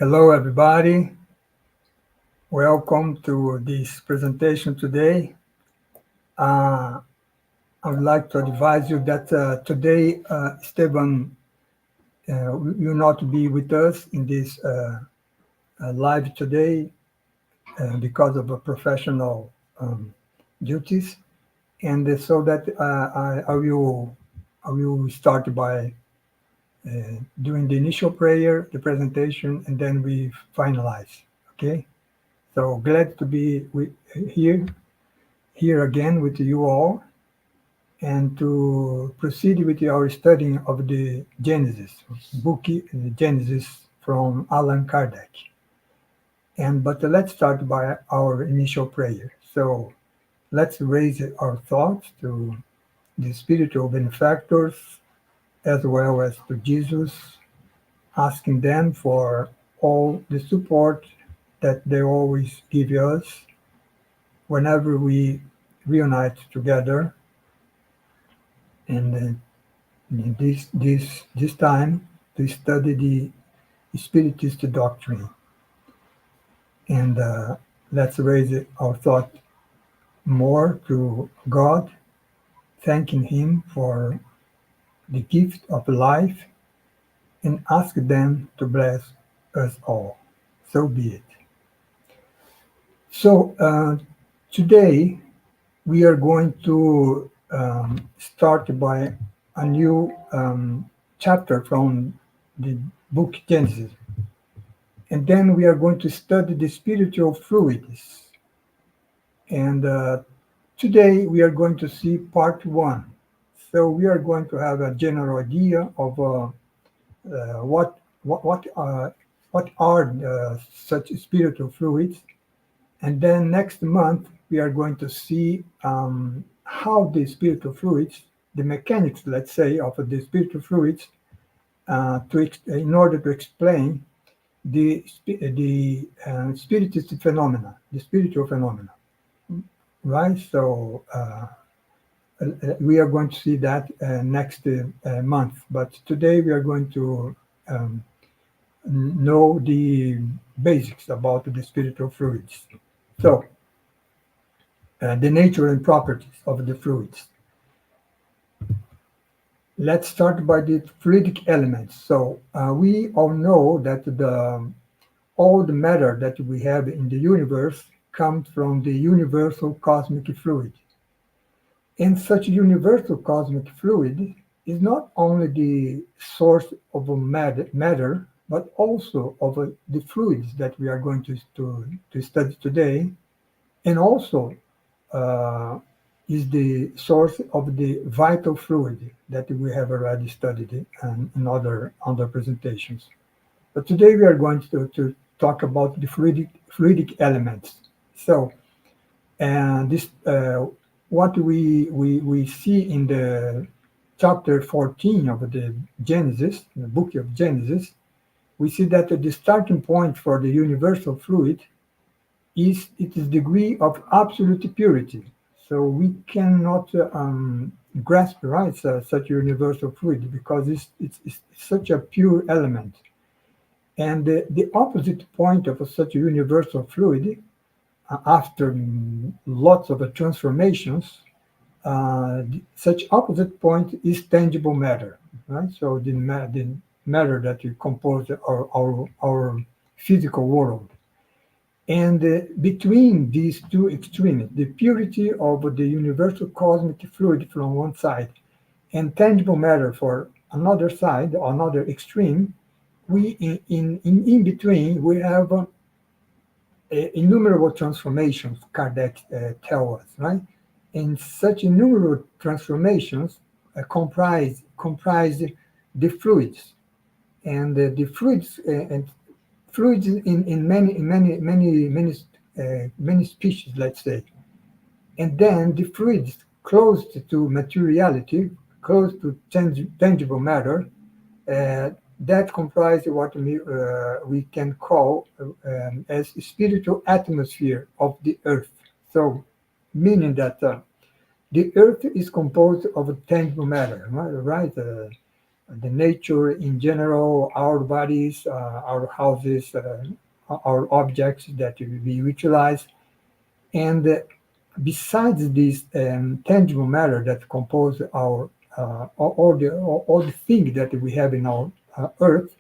Hello, everybody. Welcome to this presentation today. I would like to advise you that today Esteban will not be with us in this live today because of professional duties, and so that I will start by doing the initial prayer, the presentation, and then we finalize. Okay. So glad to be here again with you all, and to proceed with our studying of the Genesis, book Genesis from Allan Kardec. But let's start by our initial prayer. So let's raise our thoughts to the spiritual benefactors as well as to Jesus, asking them for all the support that they always give us whenever we reunite together. And this time to study the Spiritist doctrine. And let's raise our thought more to God, thanking Him for the gift of life, and ask them to bless us all. So be it. So today we are going to start by a new chapter from the book Genesis. And then we are going to study the spiritual fluids. And today we are going to see part one. So we are going to have a general idea of what are such spiritual fluids. And then next month we are going to see how the spiritual fluids, the mechanics, let's say, of the spiritual fluids, in order to explain the spiritist phenomena, the spiritual phenomena, right? So we are going to see that next month. But today we are going to know the basics about the spiritual fluids. So the nature and properties of the fluids. Let's start by the fluidic elements. So we all know that all the matter that we have in the universe comes from the universal cosmic fluid. And such universal cosmic fluid is not only the source of matter, but also of the fluids that we are going to study today, and also is the source of the vital fluid that we have already studied in other presentations. But today we are going to talk about the fluidic elements. So, and this what we see in the chapter 14 of the Genesis, the book of Genesis, we see that the starting point for the universal fluid is its degree of absolute purity. So we cannot grasp, right, such universal fluid, because it's such a pure element. And the opposite point of such a universal fluid, after lots of transformations, such opposite point is tangible matter, right? So the matter that we compose our physical world. And between these two extremes, the purity of the universal cosmic fluid from one side and tangible matter for another side, another extreme, we in between we have innumerable transformations, Kardec tells us, right? And such innumerable transformations comprise the fluids, and the fluids and fluids in many species, let's say. And then the fluids close to materiality, close to tangible matter, that comprise what we can call as spiritual atmosphere of the earth. So, meaning that the earth is composed of tangible matter, right? the nature in general, our bodies, our houses, our objects that we utilize. And besides this tangible matter that compose our all the things that we have in our earth,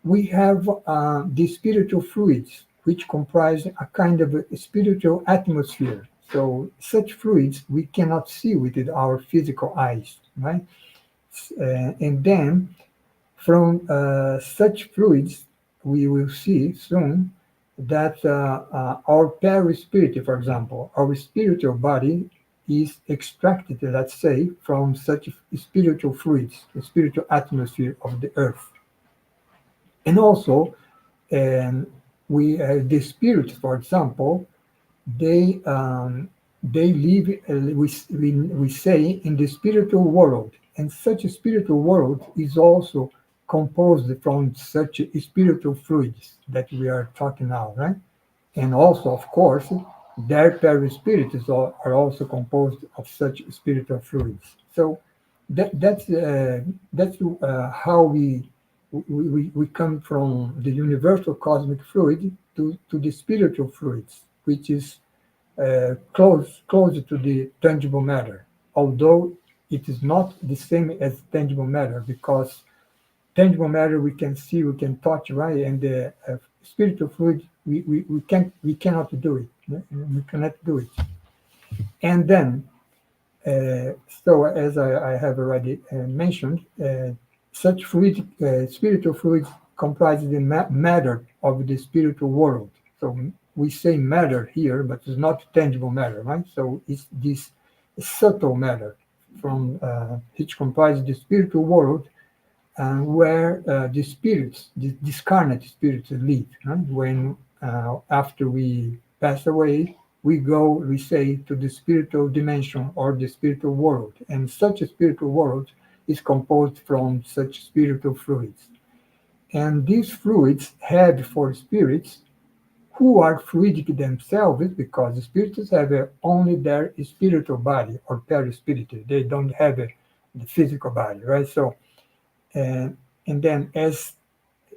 we have the spiritual fluids, which comprise a kind of a spiritual atmosphere. So such fluids we cannot see with our physical eyes, right? And then from such fluids, we will see soon that our perispirit, for example, our spiritual body is extracted, let's say, from such spiritual fluids, the spiritual atmosphere of the earth. And also, um, we the spirits, for example, they live, we say, in the spiritual world, and such a spiritual world is also composed from such spiritual fluids that we are talking now, right? And also, of course, their perispirits are also composed of such spiritual fluids. So that's how we come from the universal cosmic fluid to the spiritual fluids, which is closer to the tangible matter, although it is not the same as tangible matter, because tangible matter we can see, we can touch, right? And the spiritual fluid, we cannot do it. We cannot do it. And then, so as I have already mentioned, such fluid, spiritual fluids comprise the matter of the spiritual world. So we say matter here, but it's not tangible matter, right? So it's this subtle matter from which comprises the spiritual world, where the spirits, the discarnate spirits live. Right? When after we pass away, we say, to the spiritual dimension or the spiritual world. And such a spiritual world is composed from such spiritual fluids. And these fluids have for spirits who are fluidic themselves, because the spirits have only their spiritual body or perispirit. They don't have the physical body, right? So and then as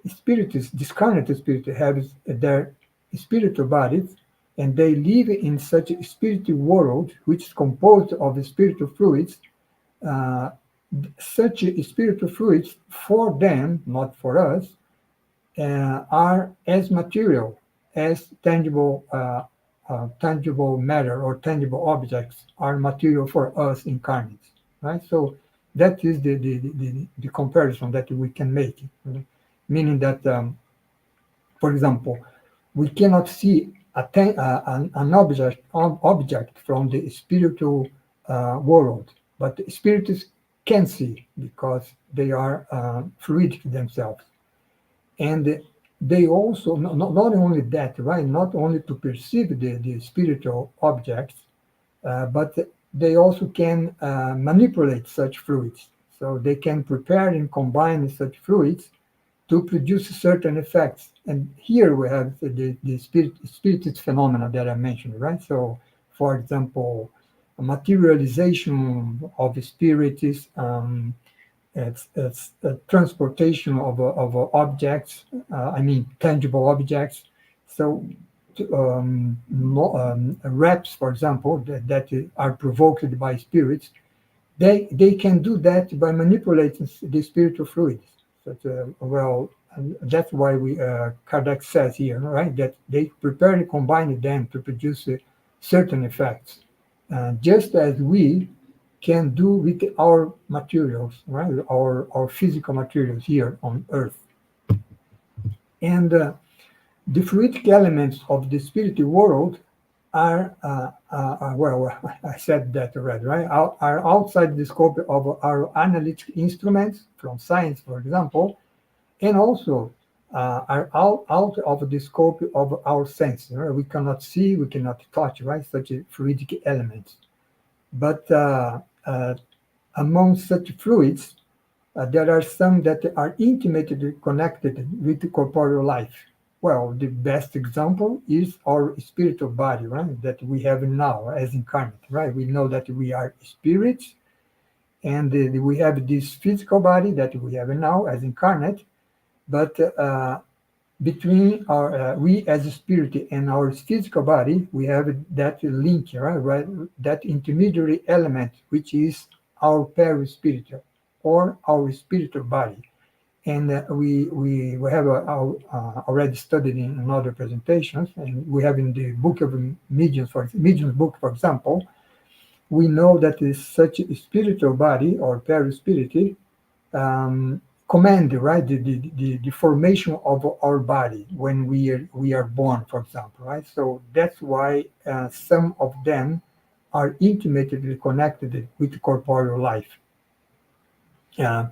spirits, discarnate spirits have their spiritual bodies, and they live in such a spiritual world which is composed of spiritual fluids. Uh, Such spiritual fluids for them, not for us, are as material as tangible matter or tangible objects are material for us incarnates, right? So that is the comparison that we can make, meaning that, for example, we cannot see an object from the spiritual world, but the spirits can see because they are fluidic themselves. And they also, not only that, right, not only to perceive the spiritual objects, but they also can manipulate such fluids. So they can prepare and combine such fluids to produce certain effects. And here we have the spiritist phenomena that I mentioned, right? So, for example, a materialization of spirits, it's a transportation of objects, I mean, tangible objects. So, raps, for example, that are provoked by spirits, they can do that by manipulating the spiritual fluids. So, well, that's why Kardec says here, right, that they prepare and combine them to produce certain effects, just as we can do with our materials, right, our physical materials here on Earth. And the fluidic elements of the spiritual world are, well, I said that already, right? Are outside the scope of our analytic instruments from science, for example, and also are out of the scope of our senses. Right? We cannot see, we cannot touch, right? Such fluidic elements. But among such fluids, there are some that are intimately connected with corporeal life. Well, the best example is our spiritual body, right? That we have now as incarnate, right? We know that we are spirits, And we have this physical body that we have now as incarnate, but between our we as a spirit and our physical body, we have that link, right? That intermediary element, which is our perispiritual or our spiritual body. And we have already studied in other presentations, and we have in the book of mediums book, for example, we know that is such a spiritual body or perispirit um, command, right, the formation of our body when we are born, for example, right? So that's why some of them are intimately connected with corporeal life. Uh,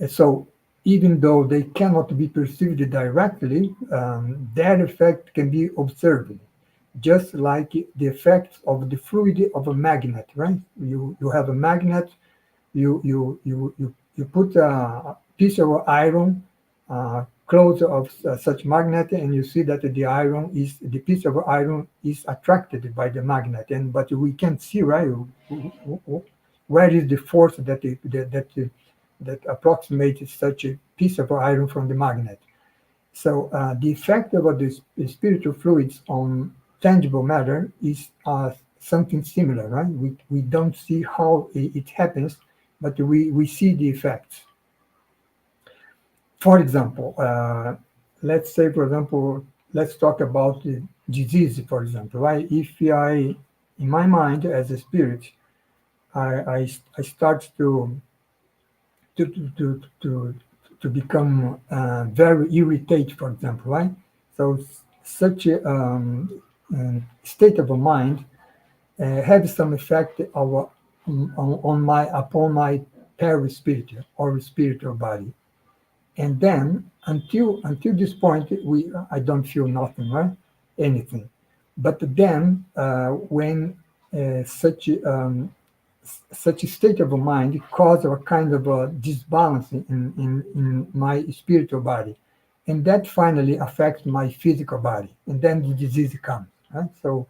so even though they cannot be perceived directly, their effect can be observed, just like the effects of the fluid of a magnet, right? You have a magnet, you put a piece of iron close of such magnet, and you see that the piece of iron is attracted by the magnet, and but we can't see, right, where is the force that approximates such a piece of iron from the magnet. So the effect of the spiritual fluids on tangible matter is something similar, right? We don't see how it happens, but we see the effects. For example, let's say, for example, let's talk about the disease, for example, right? If in my mind, as a spirit, I start to to to to, to become very irritated, for example, right? So such a state of mind has some effect on my upon my perispiritual or spiritual body. And then until this point, we I don't feel nothing, right? Anything. But then when such such a state of mind causes a kind of a disbalance in my spiritual body, and that finally affects my physical body, and then the disease comes, right? So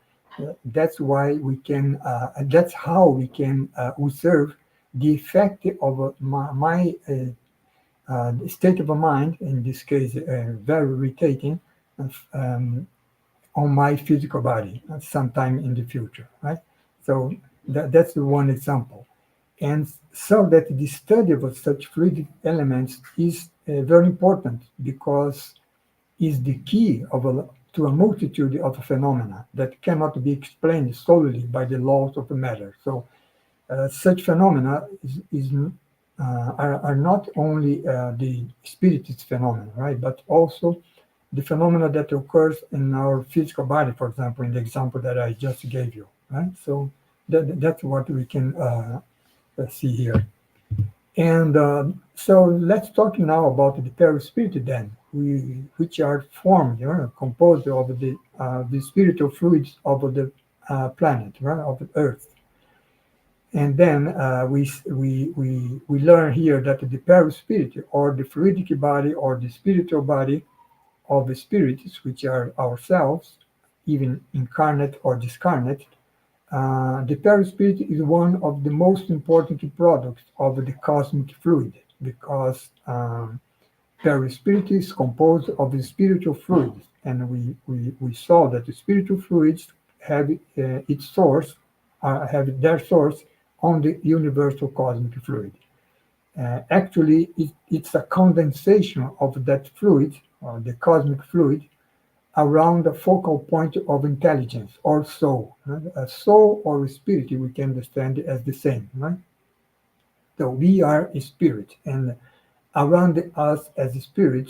that's why that's how we can observe the effect of my state of mind, in this case, very irritating, um, on my physical body sometime in the future, right? So that's the one example. And so that the study of such fluid elements is very important, because is the key to a multitude of phenomena that cannot be explained solely by the laws of matter. So such phenomena are not only the spiritist phenomena, right, but also the phenomena that occurs in our physical body, for example, in the example that I just gave you, right? So that's what we can see here. And so let's talk now about the perispirit then, which are formed, composed of the spiritual fluids of the planet, right, of the Earth. And then we learn here that the perispirit, or the fluidic body, or the spiritual body of the spirits, which are ourselves, even incarnate or discarnate, the perispirit is one of the most important products of the cosmic fluid, because perispirit is composed of the spiritual fluids, and we saw that the spiritual fluids have its source, have their source on the universal cosmic fluid. Actually, it's a condensation of that fluid, the cosmic fluid, around the focal point of intelligence or soul. Right? A soul or a spirit, we can understand it as the same, right? So we are a spirit, and around us as a spirit,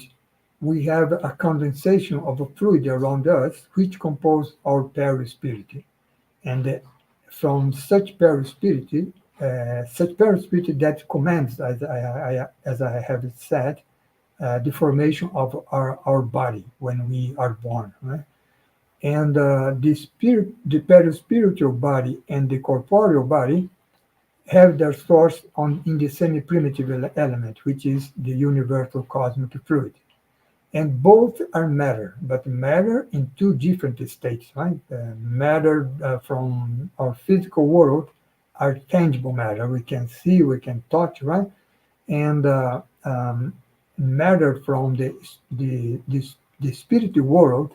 we have a condensation of a fluid around us, which compose our perispirit. And from such perispirit that commands, as I have said, the formation of our body when we are born, right? And the perispiritual body and the corporeal body have their source in the semi-primitive element, which is the universal cosmic fluid. And both are matter, but matter in two different states, right? Matter from our physical world are tangible matter. We can see, we can touch, right? And matter from the spiritual world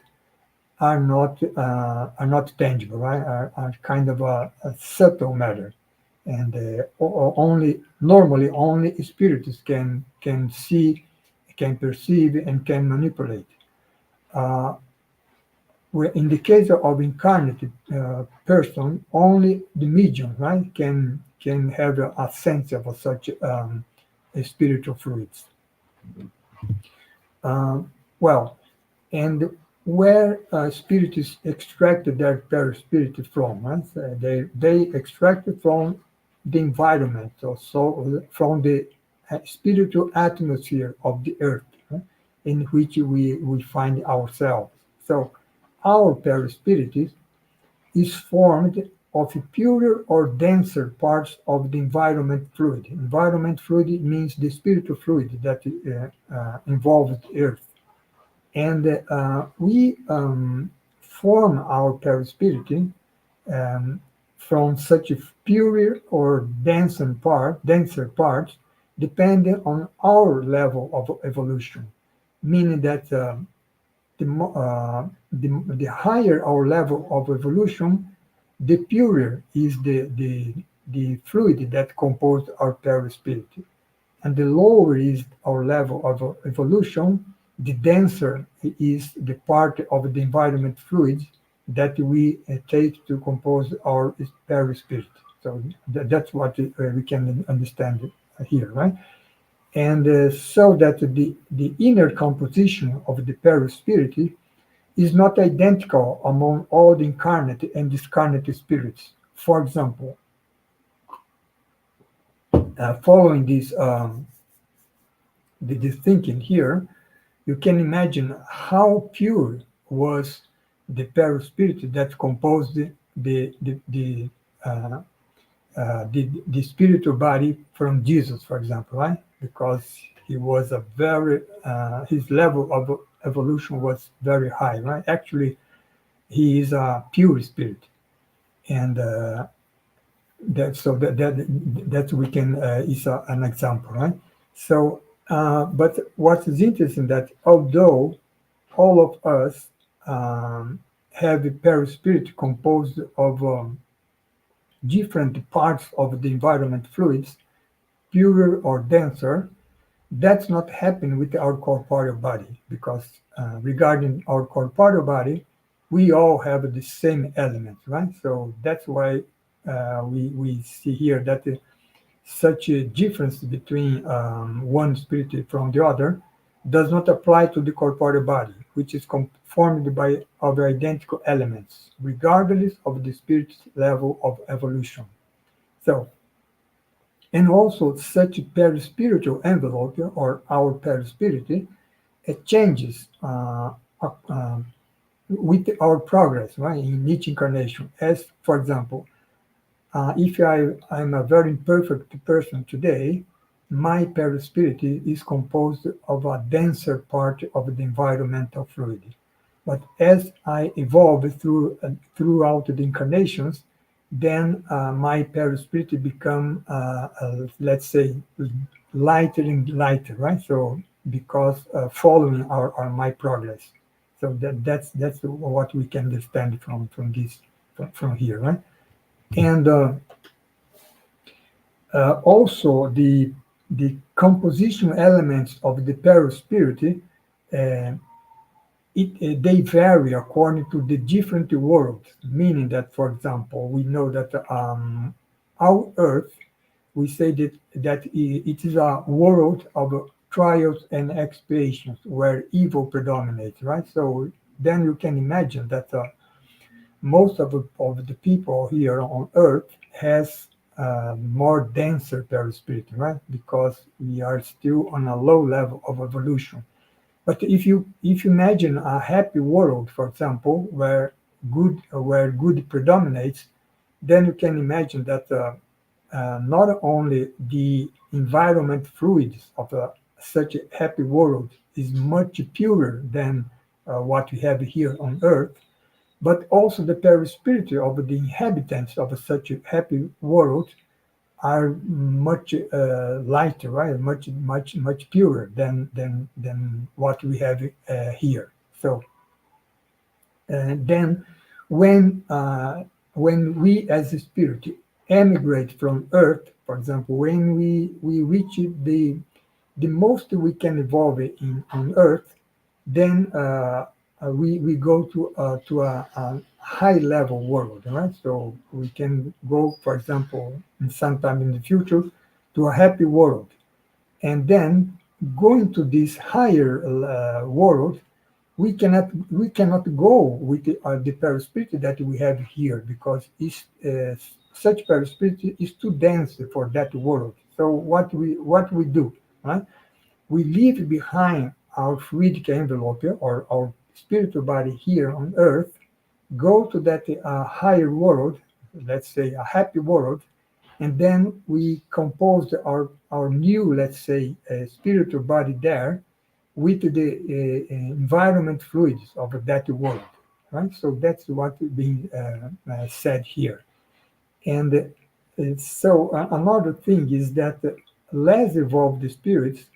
are not tangible, right? Are kind of a subtle matter, and only normally only spirits can see, can perceive, and can manipulate. Uh, where in the case of incarnated person, only the medium, right, can have a sense of such spiritual fluids. Well, and where spirits extracted their perispirit from, right? They extracted from the environment, so from the spiritual atmosphere of the earth, right, in which we find ourselves. So our perispirit is formed of purer or denser parts of the environment fluid. Environment fluid means the spiritual fluid that involves the earth. And we form our perispirit um, from such purer or denser parts, depending on our level of evolution. Meaning that the higher our level of evolution, the purer is the fluid that composes our perispirit. And the lower is our level of evolution, the denser is the part of the environment fluids that we take to compose our perispirit. So that's what we can understand here, right? And so that the inner composition of the perispirit is not identical among all the incarnate and discarnate spirits. For example, following this thinking here, you can imagine how pure was the perispirit that composed uh, the spiritual body from Jesus, for example, right? Because he was a very his level of evolution was very high, right? Actually, he is a pure spirit, and that we can is an example, right? So, but what is interesting that although all of us have a perispirit composed of different parts of the environment fluids, purer or denser, that's not happening with our corporeal body because regarding our corporeal body, we all have the same elements, right? So that's why we see here that such a difference between one spirit from the other does not apply to the corporeal body, which is formed by of identical elements, regardless of the spirit's level of evolution. So, and also such perispiritual envelope or our perispirit, it changes with our progress, right, in each incarnation. As, for example, if I'm a very imperfect person today, my perispirit is composed of a denser part of the environmental fluid. But as I evolve throughout the incarnations, then my perispirit become, let's say, lighter and lighter, right? So because following my progress. So that's what we can understand from this from here, right? And also the composition elements of the perispirit, uh, they vary according to the different worlds. Meaning that, for example, we know that our Earth, we say that it is a world of trials and expiations where evil predominates, right? So then you can imagine that most of the people here on Earth has more denser perispirit, right? Because we are still on a low level of evolution. But if you imagine a happy world, for example, where good predominates, then you can imagine that not only the environment fluids of such a happy world is much purer than what we have here on Earth, but also the perispirit of the inhabitants of such a happy world are much lighter, right? Much purer than what we have here. So then, when when we as a spirit emigrate from Earth, for example, when we reach the most we can evolve in on Earth, then we go to a high level world, right? So we can go, for example, in sometime in the future, to a happy world, and then going to this higher world, we cannot go with the perispirit that we have here, because such perispirit is too dense for that world. So what we do, right? We leave behind our fluidic envelope, or our spiritual body here on Earth, go to that higher world, let's say a happy world, and then we compose our new, let's say, spiritual body there with the environment fluids of that world, right? So that's what is being said here. And another thing is that less evolved spirits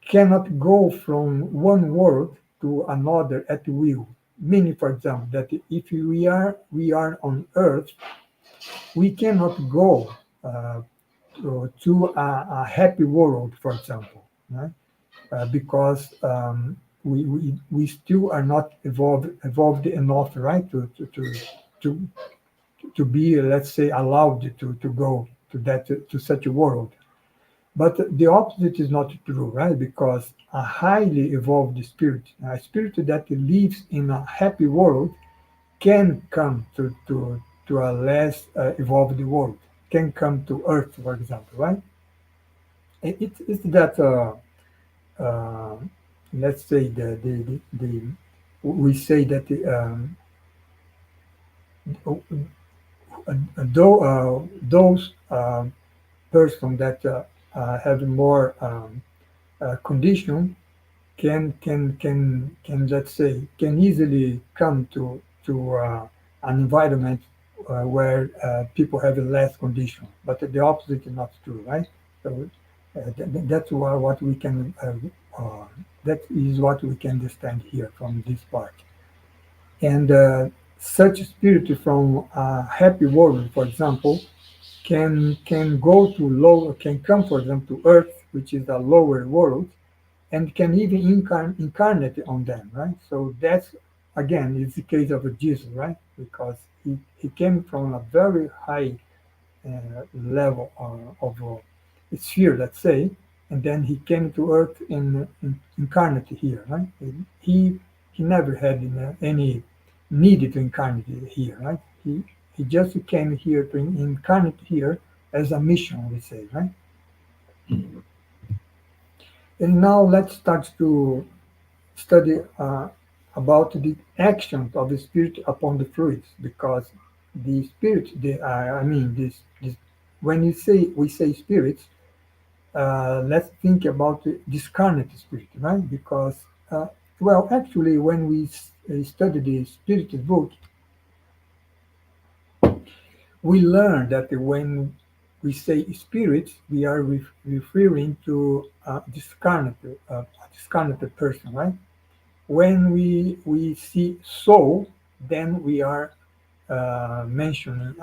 cannot go from one world to another at will. Meaning, for example, that if we are on Earth, we cannot go uh, to a happy world, for example, right? Because we still are not evolved enough, right, to to be, let's say, allowed to go to such a world. But the opposite is not true, right? Because a highly evolved spirit, a spirit that lives in a happy world, can come to a less evolved world, can come to Earth, for example, right? It's that, uh, let's say, we say that those persons that have more condition can, let's say, can easily come to an environment where people have less condition, but the opposite is not true, right? So that's what we can that is what we can understand here from this part. And such spirit from a happy world, for example, can go to low, can come, for example, to Earth, which is a lower world, and can even incarnate on them, right? So that's, again, is the case of Jesus, right? Because he came from a very high level of sphere, let's say, and then he came to Earth in incarnate here, right? He never had any need to incarnate here, right? He just came here to incarnate here as a mission, we say, right? And now let's start to study about the actions of the spirit upon the fluids, because the spirit, I mean, this, when we say spirits, let's think about the discarnate spirit, right? Because, well, actually, when we study the spirit book, we learn that when we say spirits, we are referring to a discarnate person, right? When we see soul, then we are mentioning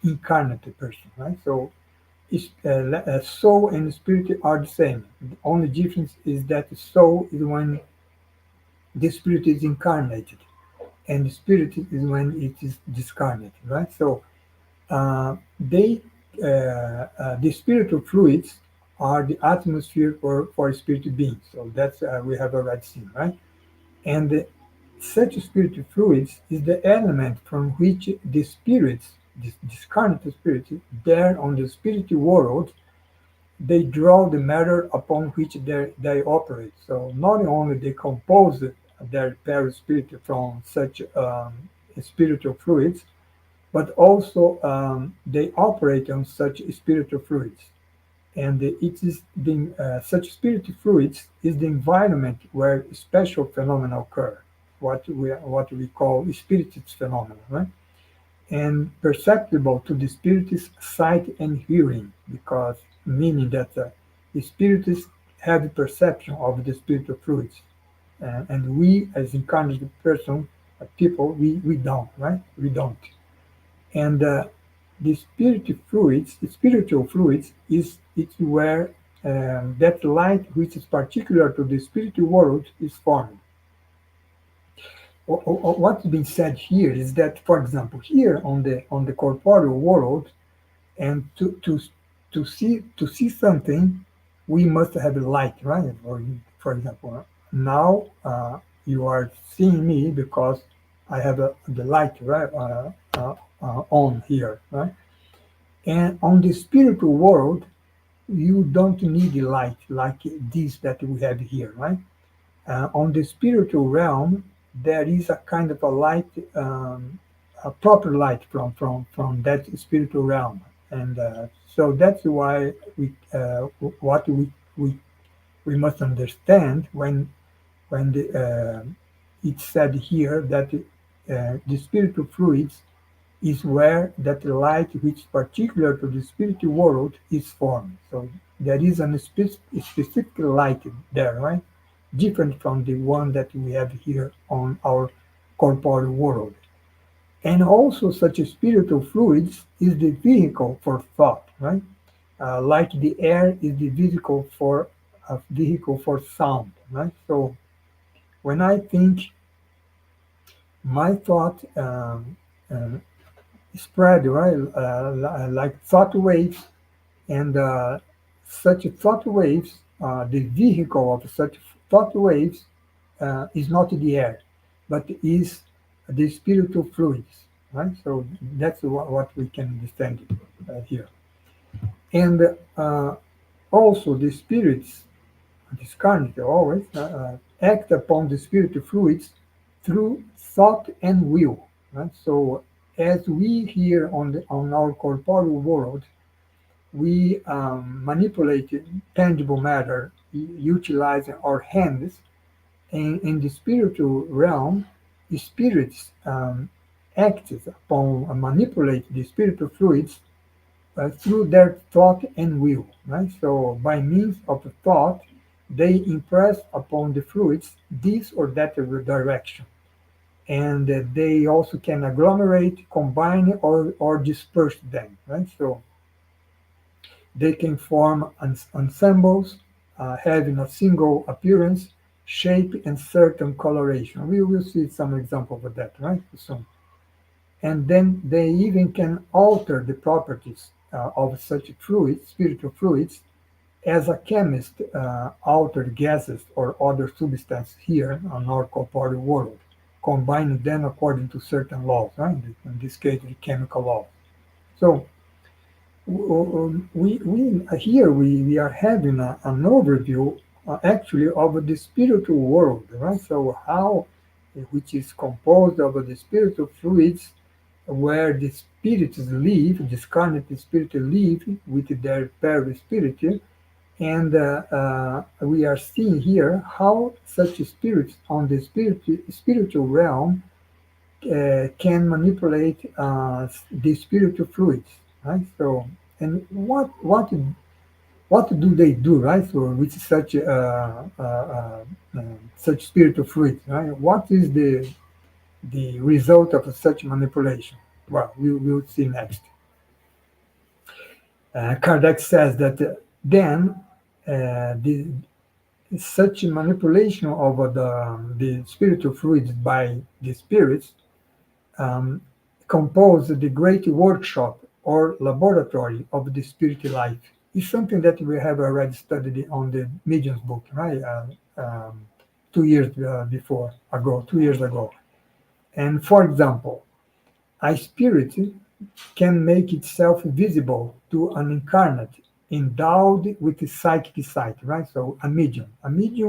incarnate person, right? So soul and spirit are the same. The only difference is that the soul is when the spirit is incarnated, and the spirit is when it is discarnated, right? So they the spiritual fluids are the atmosphere for spirit beings. So that's we have already seen, right? And such spiritual fluids is the element from which the spirits, this discarnate spirits, there on the spiritual world, they draw the matter upon which they operate. So not only they compose their perispirit from such spiritual fluids, but also they operate on such spiritual fluids. And it is the such spiritual fluids is the environment where special phenomena occur. what we call spiritist phenomena, right? And perceptible to the spiritist sight and hearing, because meaning that the spiritists have perception of the spiritual fluids, and we as incarnate person, people, we don't, right? We don't. And the spiritual fluids is it's where that light which is particular to the spiritual world is formed. What's been said here is that, for example, here on the corporeal world, and to see something, we must have light, right? Or for example, now you are seeing me because I have the light, right, on here, right? And on the spiritual world, you don't need light like this that we have here, right? On the spiritual realm, there is a kind of a light, a proper light from that spiritual realm, and so that's why what we must understand when it's said here that the spiritual fluids is where that light which is particular to the spiritual world is formed. So there is a specific light there, right? Different from the one that we have here on our corporeal world. And also such spiritual fluids is the vehicle for thought, right? Like the air is the vehicle for sound, right? So when I think, my thought uh, spread, right, like thought waves, and such thought waves, the vehicle of such thought waves is not the air, but is the spiritual fluids, right? So that's what we can understand here. And also the spirits, this current always act upon the spiritual fluids through thought and will, right? So as we here on our corporeal world, we manipulate tangible matter utilizing our hands, and in the spiritual realm, the spirits act upon manipulate the spiritual fluids through their thought and will, right? So by means of thought, they impress upon the fluids this or that direction, and they also can agglomerate, combine, or disperse them, right? So they can form ensembles having a single appearance, shape, and certain coloration. We will see some example of that, right? Soon. And then they even can alter the properties of such fluids, spiritual fluids, as a chemist altered gases or other substances here on our corporeal world, combining them according to certain laws, right? In this case, the chemical laws. So we are having an overview actually of the spiritual world, right? So how, which is composed of the spiritual fluids, where the spirits live, discarnate spirits live with their perispirit, and we are seeing here how such spirits on the spiritual realm can manipulate the spiritual fluids, right? So, and what do they do, right? So, with such spiritual fluids, right? What is the result of such manipulation? Well, we will see next. Kardec says that then the such manipulation of the spiritual fluids by the spirits um, compose the great workshop or laboratory of the spirit life. It's something that we have already studied on the Medium's book, right? 2 years ago, 2 years ago. And for example, a spirit can make itself visible to an incarnate endowed with psychic sight, right? So a medium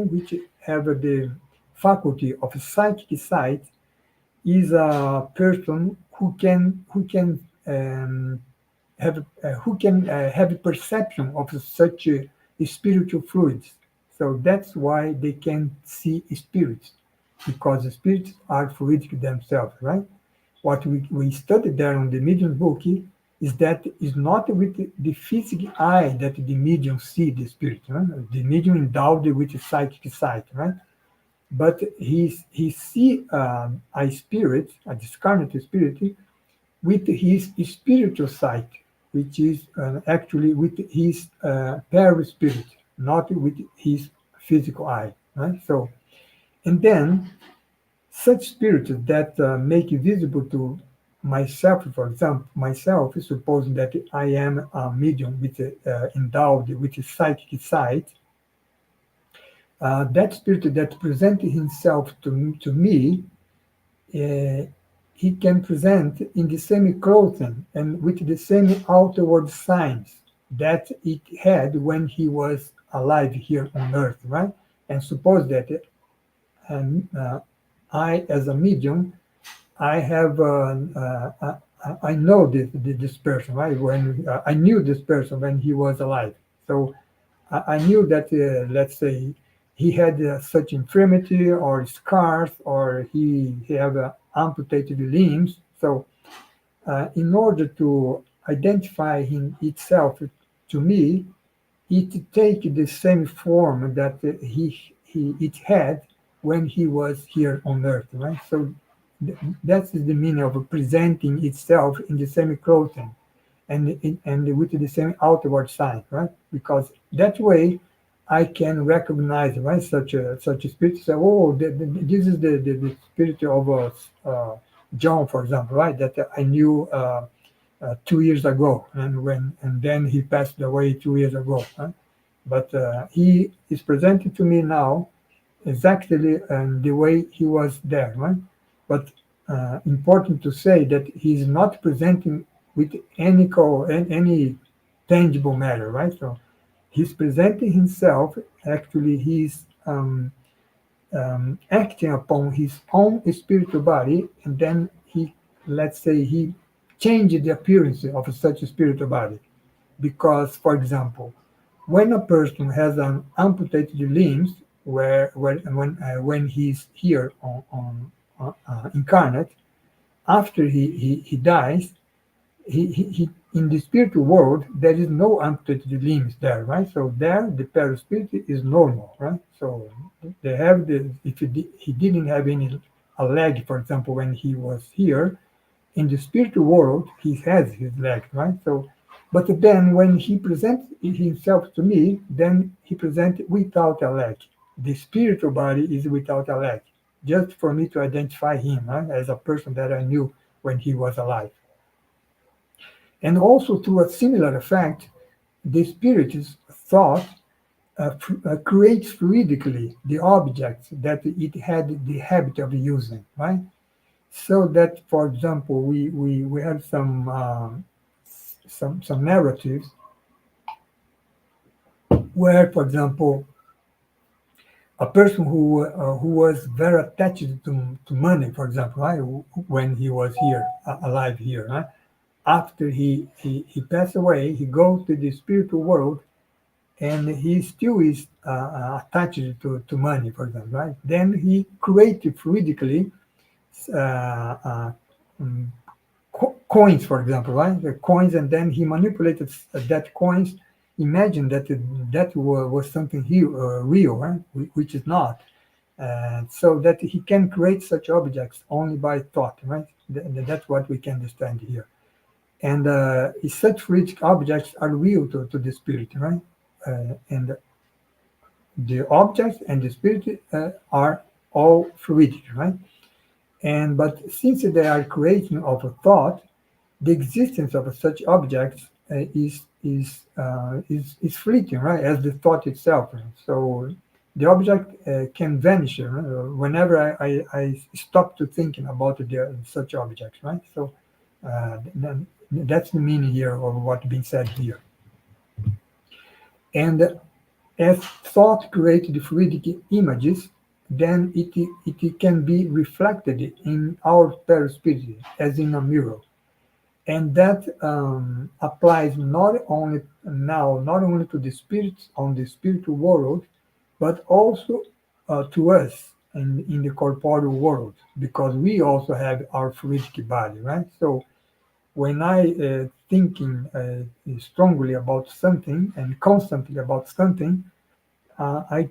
which have the faculty of psychic sight is a person who can have perception of such spiritual fluids. So that's why they can see spirits. because the spirits are fluidic themselves, right? What we studied there on the medium book is that it's not with the physical eye that the medium see the spirit, right? The medium endowed with psychic sight, right? But he see a spirit, a discarnate spirit, with his spiritual sight, which is actually with his perispirit, not with his physical eye, right? So, and then such spirits that make visible to myself, for example, myself, supposing that I am a medium with endowed with a psychic sight, that spirit that presents himself to me, uh, he can present in the same clothing and with the same outward signs that it had when he was alive here on earth, right? And suppose that I, as a medium, I have I know this person, right? When I knew this person when he was alive, so I knew that let's say he had such infirmity or scars or he had amputated limbs. So in order to identify him itself to me, it take the same form that he it had when he was here on earth, right? So that's the meaning of presenting itself in the same clothing and with the same outward sign, right? Because that way I can recognize, right, such a spirit. Say, oh, this is the spirit of John, for example, right? That I knew 2 years ago, and then he passed away 2 years ago. Right? But he is presented to me now exactly the way he was there, right? But important to say that he's not presenting with any tangible matter, right? So he's presenting himself. Actually, he's acting upon his own spiritual body, and then he, let's say, he changed the appearance of such a spiritual body. Because, for example, when a person has an amputated limbs, when he's here on incarnate, after he dies, he in the spiritual world there is no amputated limbs there, right? So there the perispirit is normal, right? So they have the if he didn't have any a leg, for example, when he was here, in the spiritual world, he has his leg, right? So, but then when he presents himself to me, then he presents without a leg. The spiritual body is without a leg, just for me to identify him, right, as a person that I knew when he was alive. And also, to a similar effect, the spirit's thought creates fluidically the objects that it had the habit of using, right? So that, for example, we have some narratives where, for example, a person who was very attached to money, for example, right, when he was here alive here, right? After he passed away, he goes to the spiritual world, and he still is attached to money, for example, right? Then he created fluidically uh, uh, um, coins, for example, right? The coins, and then he manipulated that coins. Imagine that that was something real, right? Which is not. So that he can create such objects only by thought, right? That's what we can understand here. And such fluidic objects are real to the spirit, right? And the objects and the spirit are all fluidic, right? And but since they are creating of a thought, the existence of such objects is fleeting, right? As the thought itself. So the object can vanish whenever I stop to thinking about such objects, right? So that's the meaning here of what's being said here. And as thought creates the fluidic images, then it can be reflected in our perispirit as in a mirror. And that applies not only to the spirits on the spiritual world, but also to us. in the corporeal world, because we also have our fluidic body, right? So when I thinking strongly about something and constantly about something, I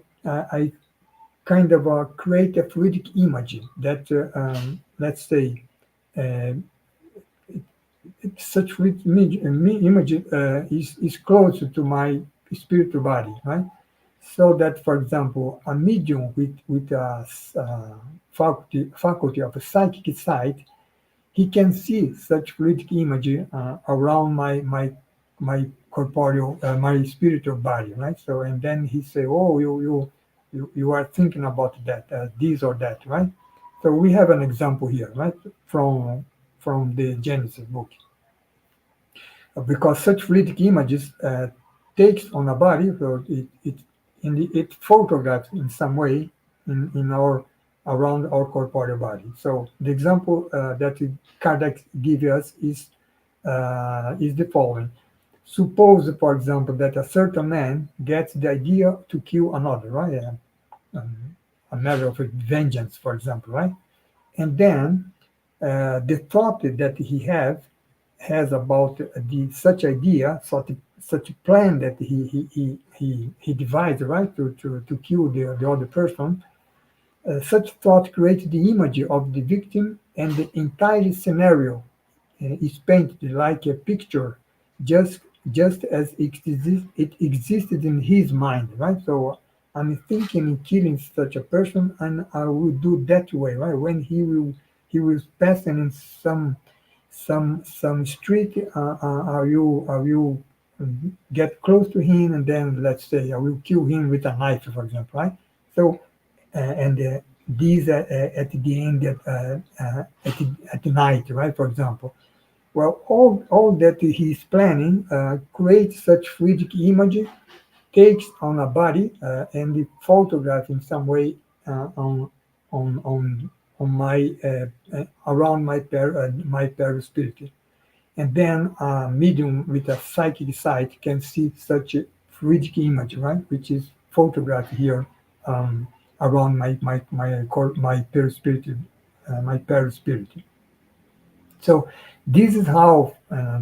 kind of create a fluidic image that, let's say, uh, such fluid image is close to my spiritual body, right? So that, for example, a medium with a faculty of a psychic sight, he can see such fluidic image around my corporeal, my spiritual body, right? So, and then he say, "Oh, you are thinking about that, this or that, right?" So we have an example here, right, from the Genesis book, because such fluidic images takes on a body, so it photographs in some way in our around our corporeal body. So the example that Kardec gives us is the following. Suppose, for example, that a certain man gets the idea to kill another, right? A matter of vengeance, for example, right? And then the thought that he has about the such idea, such plan that he devised, right, to kill the other person. Such thought creates the image of the victim, and the entire scenario is painted like a picture, just just as it existed in his mind, right? So I'm thinking in killing such a person, and I will do that way, right? When he will passing in some street, I will get close to him, and then let's say I will kill him with a knife, for example, right? So and these at the end at the night, right? For example, well, all that he's planning creates such fluidic image, takes on a body, and the photograph in some way on on on on my around my perispirit, and then a medium with a psychic sight can see such a fluidic image, right, which is photographed here um, around my perispirit, my perispirit. So this is how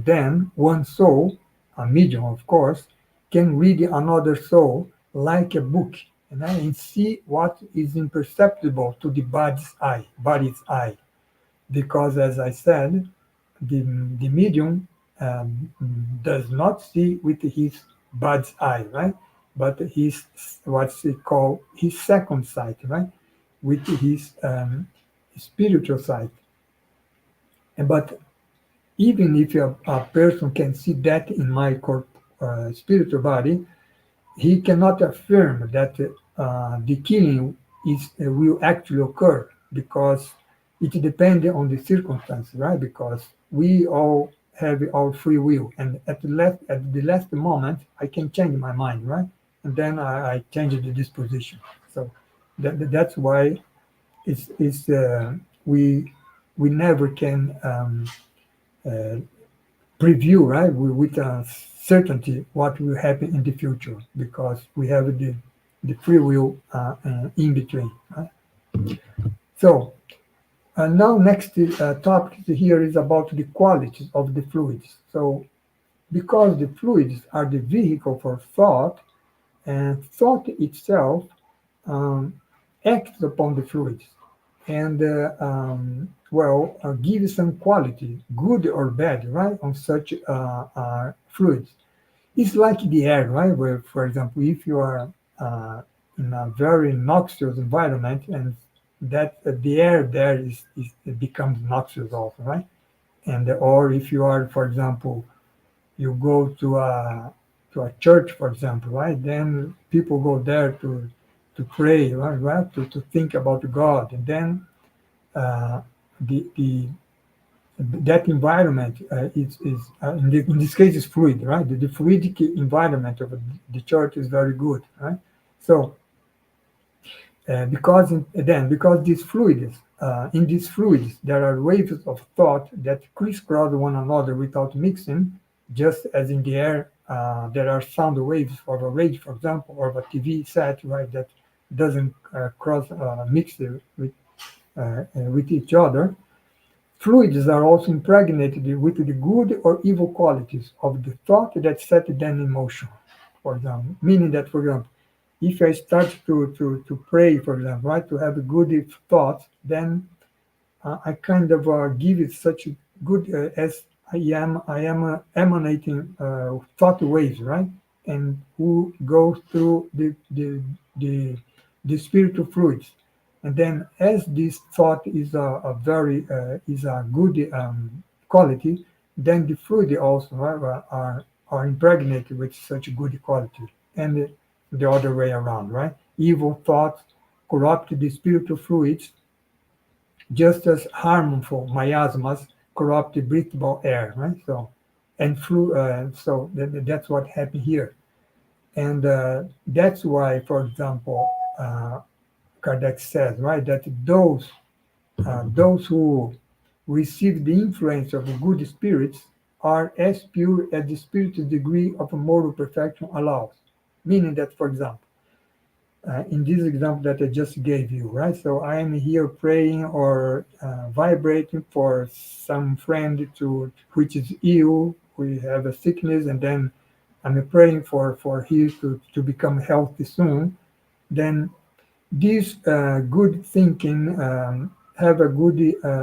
then one soul, a medium of course, can read another soul like a book, and see what is imperceptible to the body's eye. Because as I said, the medium um, does not see with his body's eye, right? But his what's it called his second sight, right? With his spiritual sight. But even if a person can see that in my spiritual body, he cannot affirm that the killing will actually occur, because it depends on the circumstances, right? Because we all have our free will, and at the last moment, I can change my mind, right? And then I change the disposition. So that's why we never can uh, preview, right, with a certainty what will happen in the future, because we have the free will in between, right? So now next topic here is about the qualities of the fluids. So because the fluids are the vehicle for thought, and thought itself um, acts upon the fluids, and give some quality, good or bad, right, on such fluids. It's like the air, right? Where, for example, if you are in a very noxious environment, and that the air there it becomes noxious also, right? And or if you are, for example, you go to a church, for example, right? Then people go there to pray, right? Right? To think about God, and then uh, the that environment in this case is fluid, right? The fluidic environment of the church is very good, right? So because these fluids, in these fluids, there are waves of thought that crisscross one another without mixing, just as in the air there are sound waves of a radio, for example, or of a TV set, right? That doesn't mix with each other. Fluids are also impregnated with the good or evil qualities of the thought that set them in motion. For example, meaning that, for example, if I start to pray, for example, right, to have good thoughts, then I kind of give it such good as I am emanating thought waves, right, and who goes through the spiritual fluids, and then as this thought is a very is a good quality, then the fluid also are impregnated with such good quality, and the other way around, right? Evil thoughts corrupt the spiritual fluids just as harmful miasmas corrupt the breathable air, right? So, and that's what happened here, and that's why, for example, Kardec says, right, that those who receive the influence of good spirits are as pure as the spirit's degree of moral perfection allows. Meaning that, for example, in this example that I just gave you, right? So I am here praying or vibrating for some friend which is ill, we have a sickness, and then I'm praying for him to become healthy soon. Then this good thinking have a good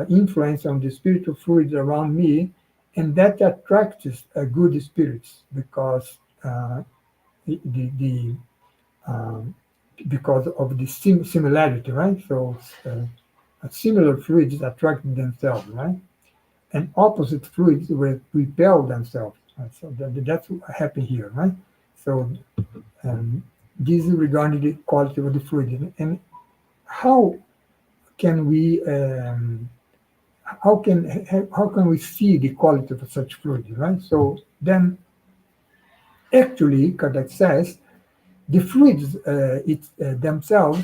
influence on the spiritual fluids around me, and that attracts good spirits because the um, because of the similarity, right? So similar fluids attract themselves, right? And opposite fluids will repel themselves. Right? So that's what happened here, right? So um, this is regarding the quality of the fluid, and how can we how can we see the quality of such fluid, right? So then, actually, Kardec says the fluids themselves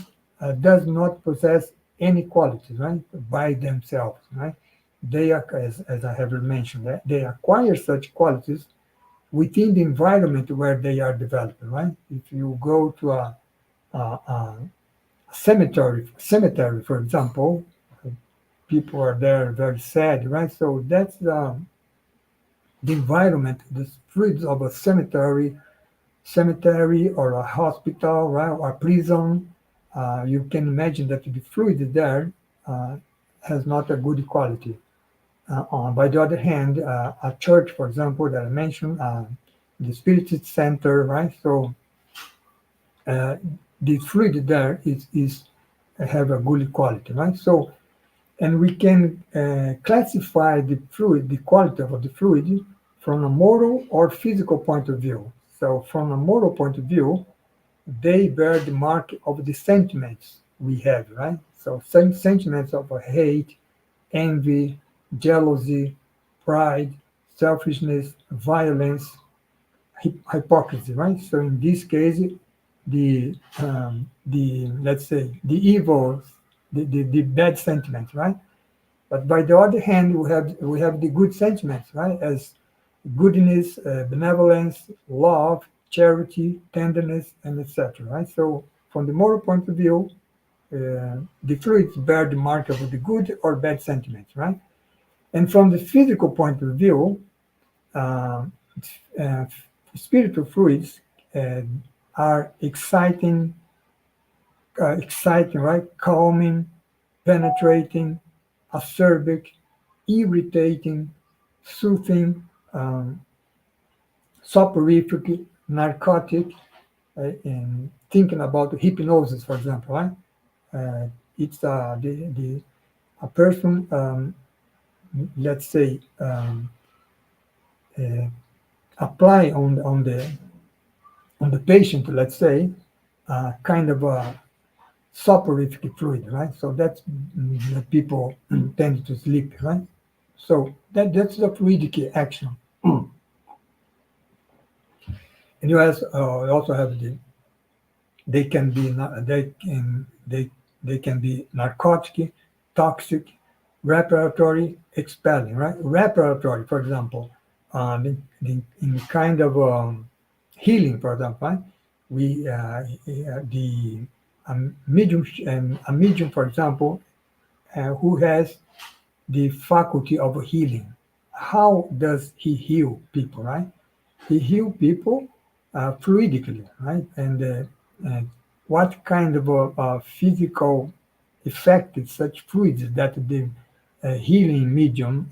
does not possess any qualities, right, by themselves, right? They are, as I have mentioned, they acquire such qualities within the environment where they are developed, right? If you go to a cemetery, for example, people are there very sad, right? So that's the environment, the fluids of a cemetery or a hospital, right, or a prison. You can imagine that the fluid there uh, has not a good quality. By the other hand, a church, for example, that I mentioned, the Spirit Center, right? So uh, the fluid there is have a good quality, right? So, and we can classify the fluid, the quality of the fluid, from a moral or physical point of view. So, from a moral point of view, they bear the mark of the sentiments we have, right? So, sentiments of hate, envy, jealousy, pride, selfishness, violence, hypocrisy, right? So, in this case, the let's say the evils, the bad sentiments, right? But by the other hand, we have the good sentiments, right? As goodness, benevolence, love, charity, tenderness, and etc. Right. So from the moral point of view, the fluids bear the mark of the good or bad sentiments, right? And from the physical point of view, uh, uh, spiritual fluids uh, are exciting, right? Calming, penetrating, acerbic, irritating, soothing, soporific, narcotic, in thinking about hypnosis, for example, right? It's the a person, let's say, uh, apply on the patient, let's say, kind of a soporific fluid, right? So that's that people tend to sleep, right? So that's the fluidic action. And you also have they can be they can be narcotic, toxic, reparatory, expelling, right? Reparatory, for example, in kind of healing, for example, right? We the a medium, for example, who has the faculty of healing. How does he heal people, right? He heal people fluidically, right? And what kind of a physical effect is such fluids that the healing medium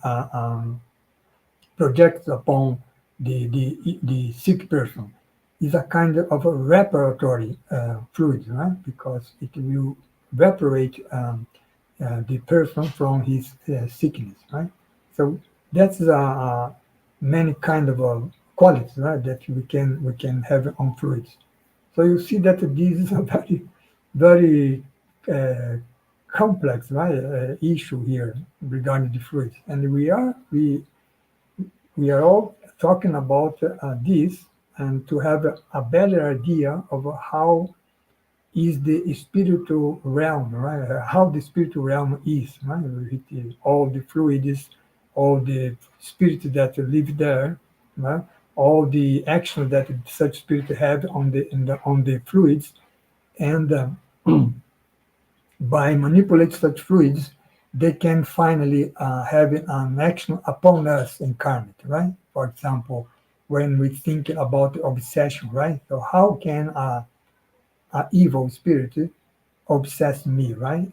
projects upon the sick person is a kind of a respiratory fluid, right? Because it will evaporate the person from his sickness, right? So that's many kind of qualities, right, that we can have on fluids. So you see that this is a very uh, complex, right, issue here regarding the fluids, and we are all talking about this and to have a better idea of how is the spiritual realm, right? How the spiritual realm is, right? With all the fluids, all the spirits that live there, right? All the action that such spirit have on the fluids, and by manipulate such fluids, they can finally have an action upon us incarnate, right? For example, when we think about obsession, right? So how can a evil spirit obsess me, right?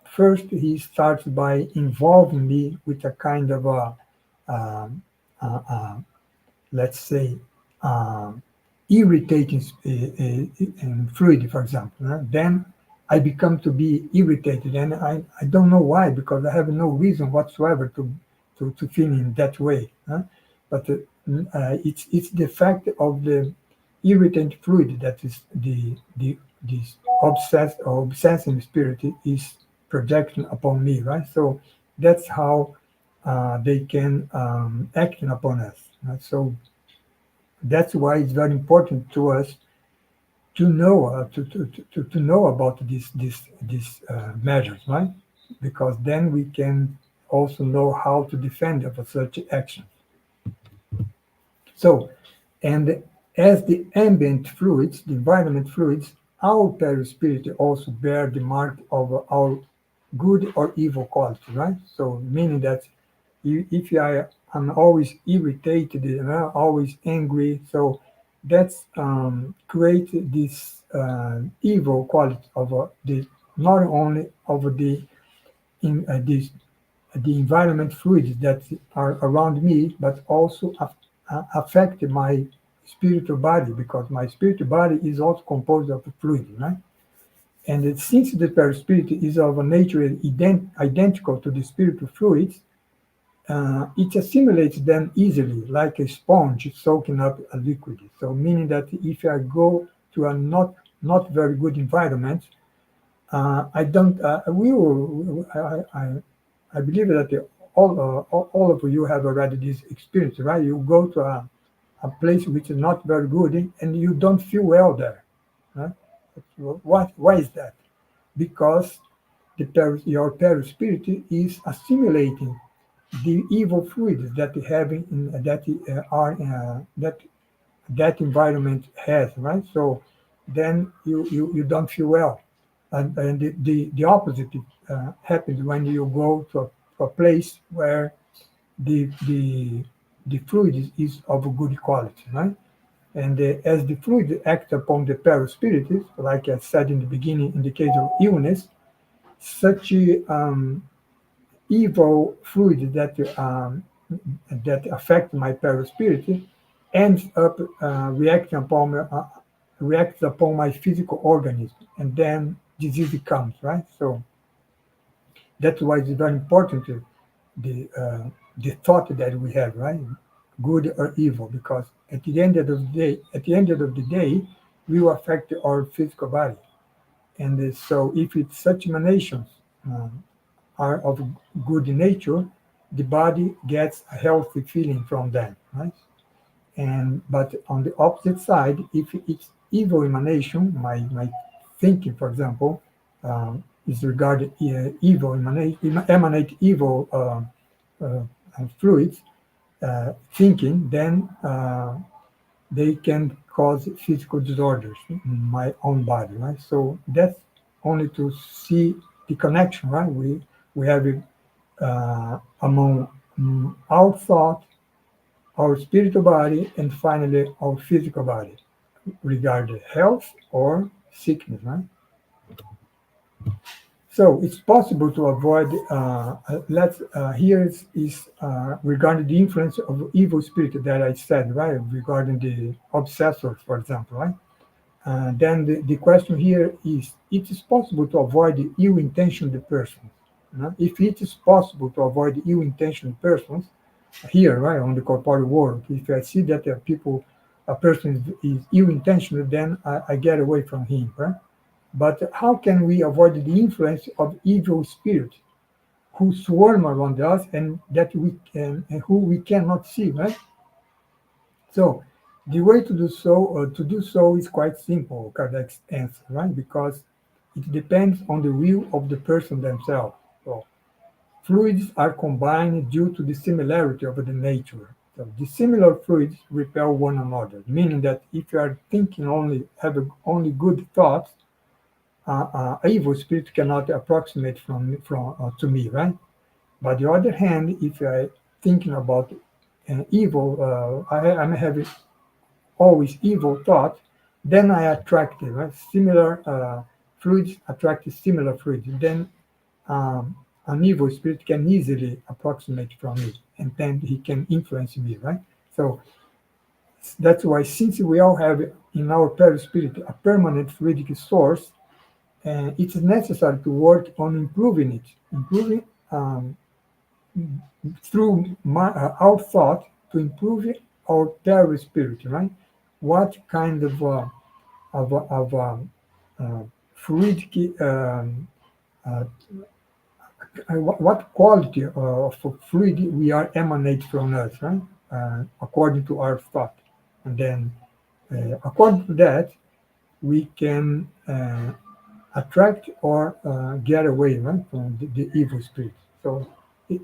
First, he starts by involving me with a kind of um, let's say, um, irritating fluid, for example. Then I become to be irritated, and I don't know why, because I have no reason whatsoever to feel in that way. But it's the fact of the irritant fluid that is the this obsessed or obsessing spirit is projecting upon me, right? So that's how they can act upon us. Right? So that's why it's very important to us to know to know about these measures, right? Because then we can also know how to defend of such action. So, and as the ambient fluids, the environment fluids, our perispirit also bear the mark of our good or evil quality, right? So, meaning that if I'm always irritated, always angry, so that's create this evil quality of the not only of in this the environment fluids that are around me, but also affect my spiritual body, because my spiritual body is also composed of fluid, right? And since the perispirit is of a nature identical to the spiritual fluids, it assimilates them easily, like a sponge soaking up a liquid. So, meaning that if I go to a not very good environment, I don't. We will. I believe that all of you have already this experience, right? You go to a place which is not very good, and you don't feel well there. Right? Why is that? Because your perispirit is assimilating the evil fluids that having that are that environment has, right? So then you don't feel well, and the opposite happens when you go to a place where the the the fluid is of a good quality, right? And as the fluid acts upon the perispirit, like I said in the beginning, in the case of illness, such evil fluid that affect my perispirit ends up reacts upon my physical organism, and then disease comes, right? So that's why it's very important the thought that we have, right? Good or evil, because at the end of the day, we will affect our physical body. And so if it's such emanations are of good nature, the body gets a healthy feeling from them, right? And but on the opposite side, if it's evil emanation, my thinking, for example, is regarded evil emanate evil uh, fluids, thinking, then they can cause physical disorders in my own body, right? So only to see the connection, right? We have it among our thought, our spiritual body, and finally our physical body, regarding health or sickness, right? So it's possible to avoid. Let's here is regarding the influence of evil spirit that I said, right? Regarding the obsessors, for example, right? Then the question here is: it is possible to avoid the ill-intentioned persons. If it is possible to avoid the ill-intentioned persons here, right, on the corporeal world, if I see that a person is ill-intentioned, then I get away from him, right? But how can we avoid the influence of evil spirits who swarm around us and that we can and who we cannot see, right? So the way to do so is quite simple, Kardec's answer, right? Because it depends on the will of the person themselves. So fluids are combined due to the similarity of the nature. So the similar fluids repel one another, meaning that if you are thinking only good thoughts, evil spirit cannot approximate from to me, right? By the other hand, if I thinking about evil, I'm having always evil thought, then I attract it, right? Similar fluids attract similar fluids. Then an evil spirit can easily approximate from me, and then he can influence me, right? So that's why, since we all have in our perispirit a permanent fluidic source, it's necessary to work on improving it, improving through our thought to improve our perispirit, right? What kind of fluidic, uh, what quality of fluid we are emanate from us, right? According to our thought, and then according to that, we can attract or get away, right, from the evil spirit. So it,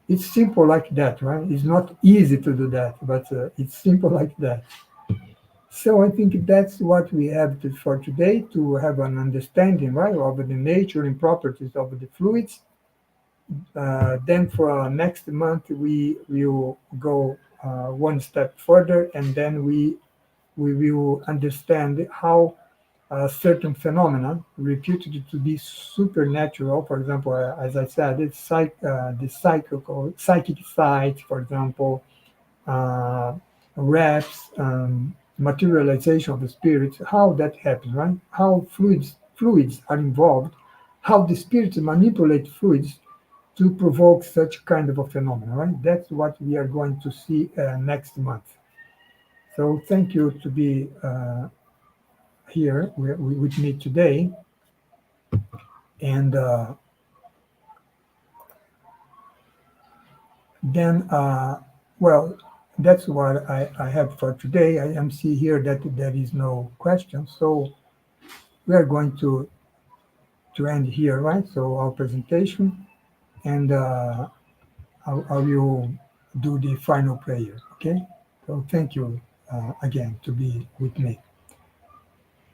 it's simple like that, right? It's not easy to do that, but it's simple like that. So I think that's what we have for today, to have an understanding, right, of the nature and properties of the fluids. Then for next month, we will go one step further, and then we will understand how certain phenomena reputed to be supernatural. For example, as I said, the psychic sight, for example, uh, raps, materialization of the spirits, how that happens, right? How fluids are involved, how the spirits manipulate fluids to provoke such kind of a phenomenon, right? That's what we are going to see next month. So thank you to be here with me today. And then, well, that's what I have for today. I am see here that there is no question. So we are going to end here, right? So our presentation, and I will do the final prayer, okay? So thank you again to be with me.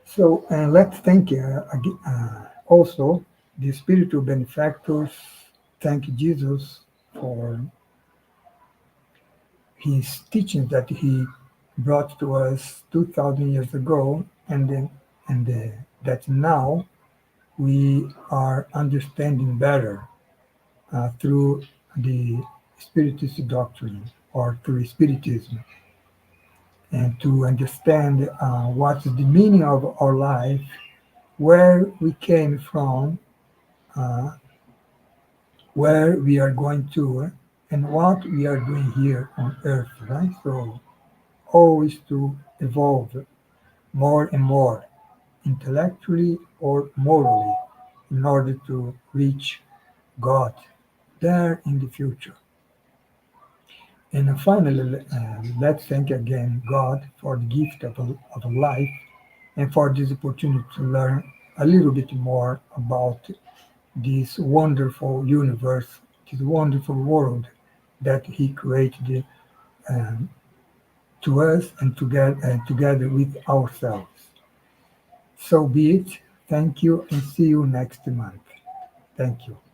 So, and let's thank also the spiritual benefactors. Thank Jesus for his teachings that he brought to us 2,000 years ago, and that now we are understanding better through the Spiritist doctrine or through Spiritism, and to understand what's the meaning of our life, where we came from, uh, where we are going to, and what we are doing here on earth, right? So always to evolve more and more, intellectually or morally, in order to reach God there in the future. And finally, let's thank again God for the gift of a life, and for this opportunity to learn a little bit more about this wonderful universe, this wonderful world that He created um, to us and together with ourselves. So be it. Thank you and see you next month. Thank you.